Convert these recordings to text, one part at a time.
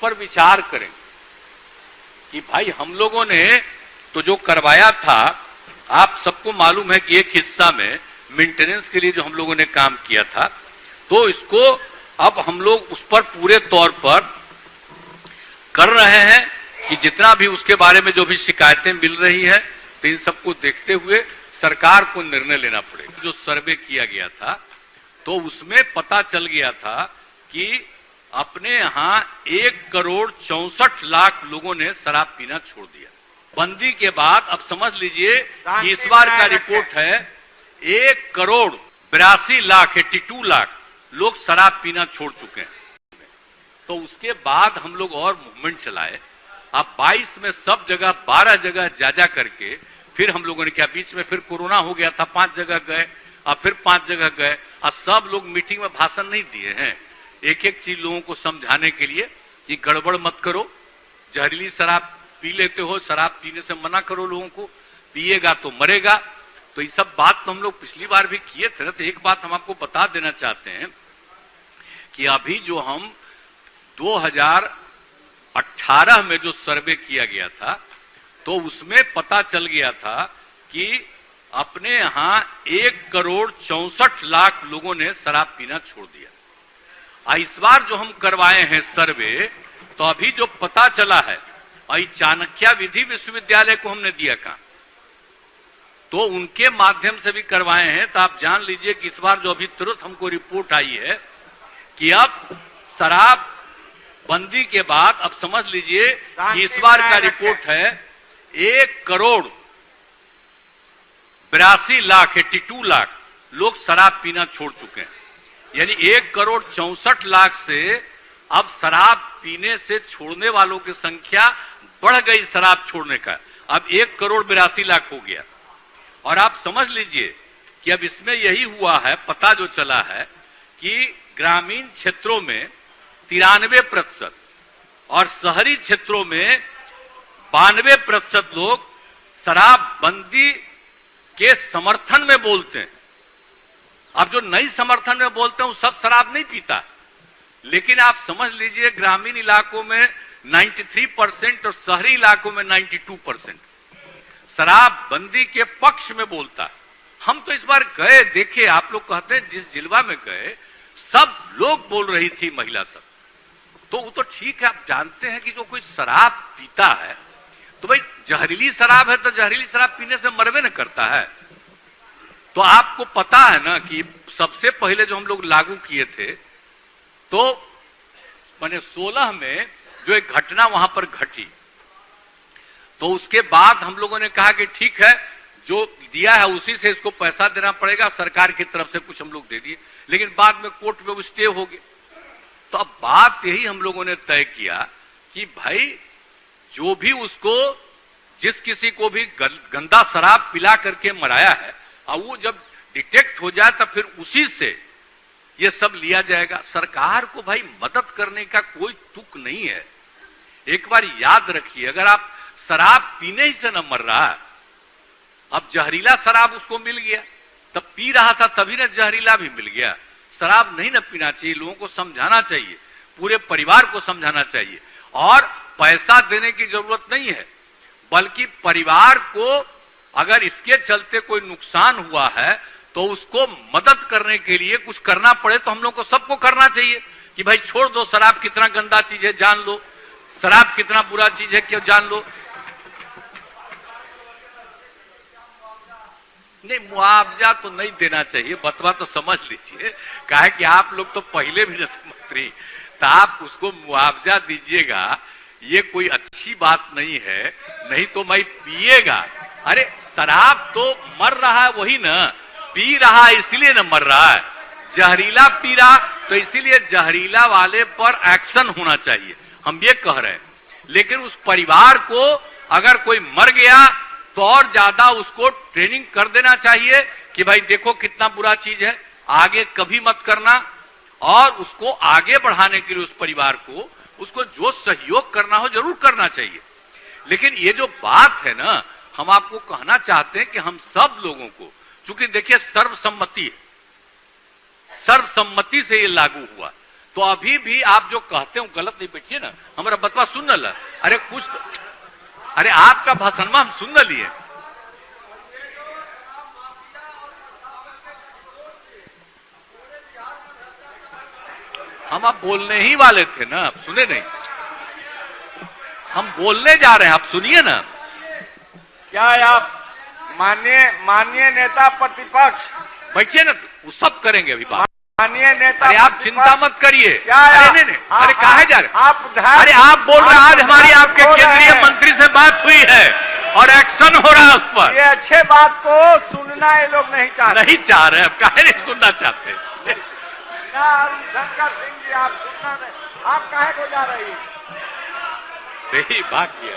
पर विचार करें कि भाई हम लोगों ने तो जो करवाया था, आप सबको मालूम है कि एक हिस्सा में मेंटेनेंस के लिए जो हम लोगों ने काम किया था, तो इसको अब हम लोग उस पर पूरे तौर पर कर रहे हैं कि जितना भी उसके बारे में जो भी शिकायतें मिल रही है, तो इन सबको देखते हुए सरकार को निर्णय लेना पड़ेगा। जो सर्वे किया गया था तो उसमें पता चल गया था कि अपने यहाँ 1,64,00,000 लोगों ने शराब पीना छोड़ दिया बंदी के बाद। अब समझ लीजिए कि इस बार का रिपोर्ट है 1,82,00,000 82 लाख लोग शराब पीना छोड़ चुके हैं। तो उसके बाद हम लोग और मूवमेंट चलाए। अब 22 में सब जगह 12 जगह जा करके फिर हम लोगों ने क्या, बीच में फिर कोरोना हो गया था, 5 जगह गए, अब फिर 5 जगह गए। और सब लोग मीटिंग में भाषण नहीं दिए हैं, एक एक चीज लोगों को समझाने के लिए कि गड़बड़ मत करो, जहरीली शराब पी लेते हो, शराब पीने से मना करो लोगों को, पिएगा तो मरेगा। तो ये सब बात तो हम लोग पिछली बार भी किए थे। तो एक बात हम आपको बता देना चाहते हैं कि अभी जो हम 2018 में जो सर्वे किया गया था, तो उसमें पता चल गया था कि अपने यहाँ 1,64,00,000 लोगों ने शराब पीना छोड़ दिया। इस बार जो हम करवाए हैं सर्वे, तो अभी जो पता चला है, और चाणक्य विधि विश्वविद्यालय को हमने दिया काम, तो उनके माध्यम से भी करवाए हैं। तो आप जान लीजिए कि इस बार जो अभी तुरंत हमको रिपोर्ट आई है कि अब शराब बंदी के बाद, अब समझ लीजिए कि इस बार का रिपोर्ट है 1,82,00,000 82 लाख लोग शराब पीना छोड़ चुके हैं। यानी 1,64,00,000 से अब शराब पीने से छोड़ने वालों की संख्या बढ़ गई, शराब छोड़ने का अब 1,82,00,000 हो गया। और आप समझ लीजिए कि अब इसमें यही हुआ है, पता जो चला है कि ग्रामीण क्षेत्रों में 93% और शहरी क्षेत्रों में 92% लोग शराब बंदी के समर्थन में बोलते हैं। अब जो नई समर्थन में बोलते हैं वो सब शराब नहीं पीता, लेकिन आप समझ लीजिए ग्रामीण इलाकों में 93% और शहरी इलाकों में 92% शराब बंदी के पक्ष में बोलता। हम तो इस बार गए, देखे, आप लोग कहते हैं जिस जिलवा में गए सब लोग बोल रही थी महिला सब, तो वो तो ठीक है। आप जानते हैं कि जो कोई शराब पीता है तो भाई जहरीली शराब है, तो जहरीली शराब पीने से मरवे न करता है। तो आपको पता है ना कि सबसे पहले जो हम लोग लागू किए थे, तो मैंने 16 में जो एक घटना वहां पर घटी, तो उसके बाद हम लोगों ने कहा कि ठीक है, जो दिया है उसी से इसको पैसा देना पड़ेगा, सरकार की तरफ से कुछ हम लोग दे दिए, लेकिन बाद में कोर्ट में वो स्टे हो गए। तो अब बात यही हम लोगों ने तय किया कि भाई जो भी उसको, जिस किसी को भी गंदा शराब पिला करके मराया है, और वो जब डिटेक्ट हो जाए तो फिर उसी से ये सब लिया जाएगा। सरकार को भाई मदद करने का कोई तुक नहीं है। एक बार याद रखिए, अगर आप शराब पीने ही से न मर रहा है, अब जहरीला शराब उसको मिल गया, तब पी रहा था तभी ना जहरीला भी मिल गया। शराब नहीं ना पीना चाहिए, लोगों को समझाना चाहिए, पूरे परिवार को समझाना चाहिए। और पैसा देने की जरूरत नहीं है, बल्कि परिवार को अगर इसके चलते कोई नुकसान हुआ है तो उसको मदद करने के लिए कुछ करना पड़े, तो हम लोग को सबको करना चाहिए कि भाई छोड़ दो, शराब कितना गंदा चीज है जान लो, शराब कितना बुरा चीज है क्यों जान लो। नहीं, मुआवजा तो नहीं देना चाहिए, बतवा तो समझ लीजिए, काहे कि आप लोग तो पहले भी नहीं मंत्री, तो आप उसको मुआवजा दीजिएगा, ये कोई अच्छी बात नहीं है। नहीं तो भाई पिएगा, अरे शराब तो मर रहा है वही ना, पी रहा है इसलिए ना मर रहा है, जहरीला पी रहा, तो इसीलिए जहरीला वाले पर एक्शन होना चाहिए, हम ये कह रहे हैं। लेकिन उस परिवार को अगर कोई मर गया तो और ज्यादा उसको ट्रेनिंग कर देना चाहिए कि भाई देखो कितना बुरा चीज है, आगे कभी मत करना। और उसको आगे बढ़ाने के लिए उस परिवार को, उसको जो सहयोग करना हो जरूर करना चाहिए। लेकिन ये जो बात है ना, हम आपको कहना चाहते हैं कि हम सब लोगों को, चूंकि देखिए सर्वसम्मति से ये लागू हुआ, तो अभी भी आप जो कहते हो गलत नहीं बैठिए ना, हम तोरा बतवा सुन न ला। अरे कुछ तो, अरे आपका भाषण हम सुन न लिए। हम आप बोलने ही वाले थे ना, आप सुने नहीं, हम बोलने जा रहे हैं, आप सुनिए ना। क्या आप माननीय नेता प्रतिपक्ष बैठिए ना, वो सब करेंगे अभी बात। माननीय नेता, अरे आप चिंता मत करिए। अरे नहीं, अरे काहे जा रहे आप अरे आप बोल रहे हैं, आज हमारी आपके केंद्रीय मंत्री से बात हुई है और एक्शन हो रहा है उस पर। ये अच्छे बात को सुनना ये लोग नहीं चाहते, नहीं चाह रहे, अब काहे नहीं सुनना चाहते। शंकर सिंह जी आप सुनना नहीं, आप काहे को जा रही है? यही बात किया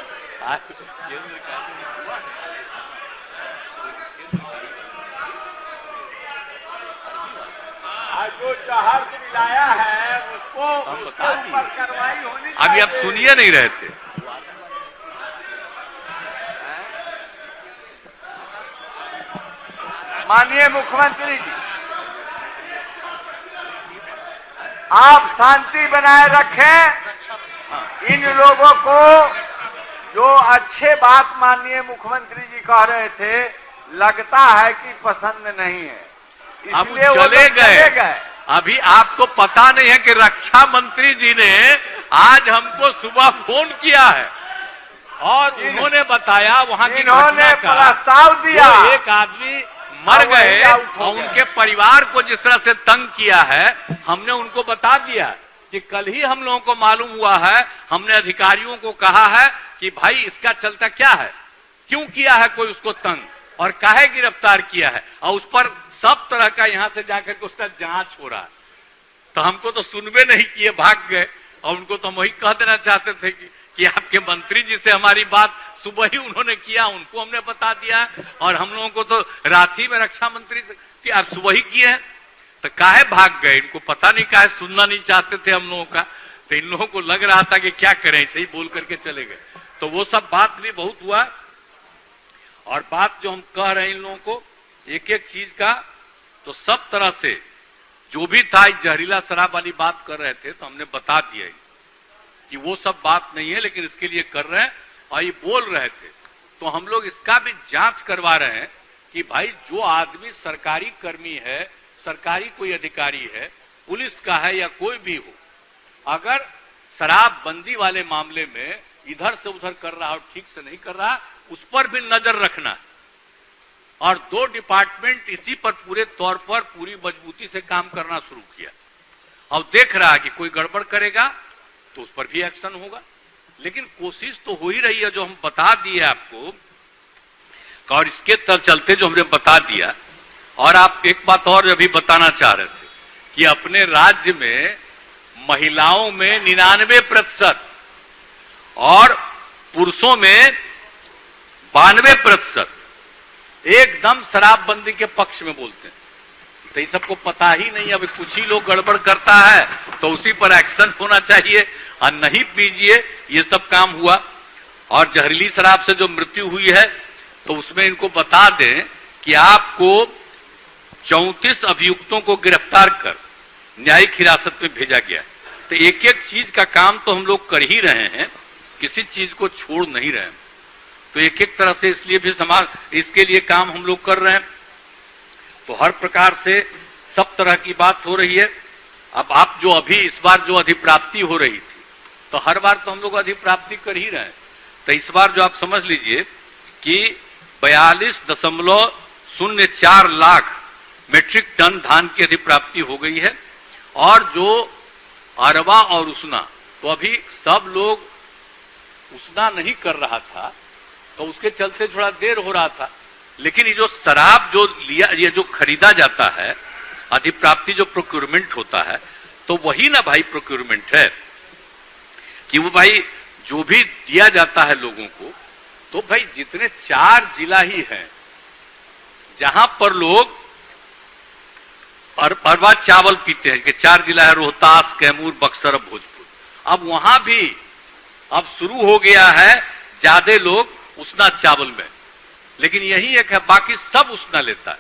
आज जो जहर मिलाया है उसको हम उसके बता दिए। ऊपर कार्रवाई होनी अभी आप चाहिए। सुनिए नहीं रहे थे। माननीय मुख्यमंत्री जी, आप शांति बनाए रखें। इन लोगों को जो अच्छे बात माननीय मुख्यमंत्री जी कह रहे थे, लगता है कि पसंद नहीं है, अब इसलिए वो चले लोग गए। अभी आपको पता नहीं है कि रक्षा मंत्री जी ने आज हमको सुबह फोन किया है और उन्होंने बताया वहां की इन्होंने घटना का, प्रस्ताव दिया, जो एक आदमी मर गए और उनके परिवार को जिस तरह से तंग किया है, हमने उनको बता दिया कि कल ही हम लोगों को मालूम हुआ है। हमने अधिकारियों को कहा है कि भाई इसका चलता क्या है, क्यों किया है कोई उसको तंग और काहे गिरफ्तार किया है, और उस पर सब तरह का यहां से जाकर के उसका जांच हो रहा है। तो हमको तो सुनबे नहीं किए, भाग गए। और उनको तो हम वही कह देना चाहते थे कि आपके मंत्री जी से हमारी बात सुबह ही उन्होंने किया, उनको हमने बता दिया, और हम लोगों को तो रात ही में रक्षा मंत्री से आप सुबह ही किए हैं। तो काहे भाग गए, इनको पता नहीं, काहे सुनना नहीं चाहते थे हम लोगों का। तो इन लोगों को लग रहा था कि क्या करें, ऐसे ही बोल करके चले गए। तो वो सब बात भी बहुत हुआ। और बात जो हम कह रहे हैं इन लोगों को एक एक चीज का, तो सब तरह से जो भी था जहरीला शराब वाली बात कर रहे थे, तो हमने बता दिया कि वो सब बात नहीं है, लेकिन इसके लिए कर रहे हैं और ये बोल रहे थे। तो हम लोग इसका भी जांच करवा रहे हैं कि भाई जो आदमी सरकारी कर्मी है, सरकारी कोई अधिकारी है, पुलिस का है या कोई भी हो, अगर शराबबंदी वाले मामले में इधर से उधर कर रहा हो, ठीक से नहीं कर रहा, उस पर भी नजर रखना है। और 2 डिपार्टमेंट इसी पर पूरे तौर पर पूरी मजबूती से काम करना शुरू किया। अब देख रहा है कि कोई गड़बड़ करेगा तो उस पर भी एक्शन होगा, लेकिन कोशिश तो हो ही रही है, जो हम बता दिए आपको। और इसके चलते जो हमने बता दिया, और आप एक बात और अभी बताना चाह रहे थे कि अपने राज्य में महिलाओं में 99% और पुरुषों में 92% एकदम शराबबंदी के पक्ष में बोलते हैं। तो ये सबको पता ही नहीं, अब कुछ ही लोग गड़बड़ करता है तो उसी पर एक्शन होना चाहिए, और नहीं पीजिए, ये सब काम हुआ। और जहरीली शराब से जो मृत्यु हुई है, तो उसमें इनको बता दें कि आपको 34 अभियुक्तों को गिरफ्तार कर न्यायिक हिरासत में भेजा गया है। तो एक एक चीज का काम तो हम लोग कर ही रहे हैं, किसी चीज को छोड़ नहीं रहे हैं। तो एक एक तरह से इसलिए भी समाज, इसके लिए काम हम लोग कर रहे हैं। तो हर प्रकार से सब तरह की बात हो रही है। अब आप जो अभी इस बार जो अधिप्राप्ति हो रही थी, तो हर बार तो हम लोग अधिप्राप्ति कर ही रहे हैं। तो इस बार जो आप समझ लीजिए कि 42.04 लाख मीट्रिक टन धान की अधिप्राप्ति हो गई है। और जो अरवा और उसना, तो अभी सब लोग उसना नहीं कर रहा था, तो उसके चलते थोड़ा देर हो रहा था। लेकिन ये जो शराब जो लिया, ये जो खरीदा जाता है, अधिप्राप्ति जो प्रोक्योरमेंट होता है, तो वही ना भाई प्रोक्योरमेंट है कि वो भाई जो भी दिया जाता है लोगों को, तो भाई जितने 4 जिला ही हैं जहां पर लोग अरवा चावल पीते हैं, कि 4 जिला है, रोहतास, कैमूर, बक्सर, भोजपुर। अब वहां भी अब शुरू हो गया है ज्यादा लोग उसना चावल में, लेकिन यही एक है, बाकी सब उसना लेता है।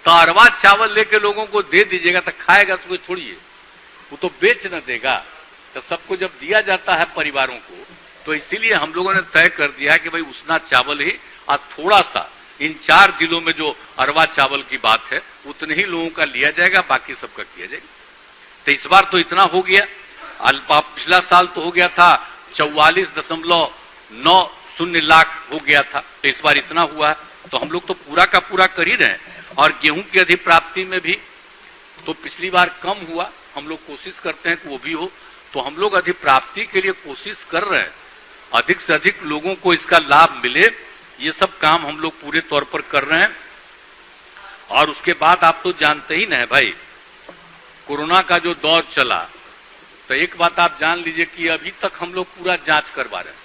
तो अरवा चावल लेके लोगों को दे दीजिएगा तो खाएगा तो कोई थोड़ी है, वो तो बेच न देगा। तो सबको जब दिया जाता है परिवारों को, तो इसीलिए हम लोगों ने तय कर दिया है कि भाई उसना चावल ही, और थोड़ा सा इन 4 जिलों में जो अरवा चावल की बात है उतने ही लोगों का लिया जाएगा, बाकी सबका किया जाएगा। तो इस बार तो इतना हो गया। पिछला साल तो हो गया था 44.90 लाख हो गया था, तो इस बार इतना हुआ है। तो हम लोग तो पूरा का पूरा कर ही रहे हैं। और गेहूं की अधिप्राप्ति में भी तो पिछली बार कम हुआ, हम लोग कोशिश करते हैं कि वो भी हो। तो हम लोग अधिप्राप्ति के लिए कोशिश कर रहे हैं, अधिक से अधिक लोगों को इसका लाभ मिले, ये सब काम हम लोग पूरे तौर पर कर रहे हैं। और उसके बाद आप तो जानते ही ना भाई, कोरोना का जो दौर चला, तो एक बात आप जान लीजिए कि अभी तक हम लोग पूरा जांच करवा रहे हैं।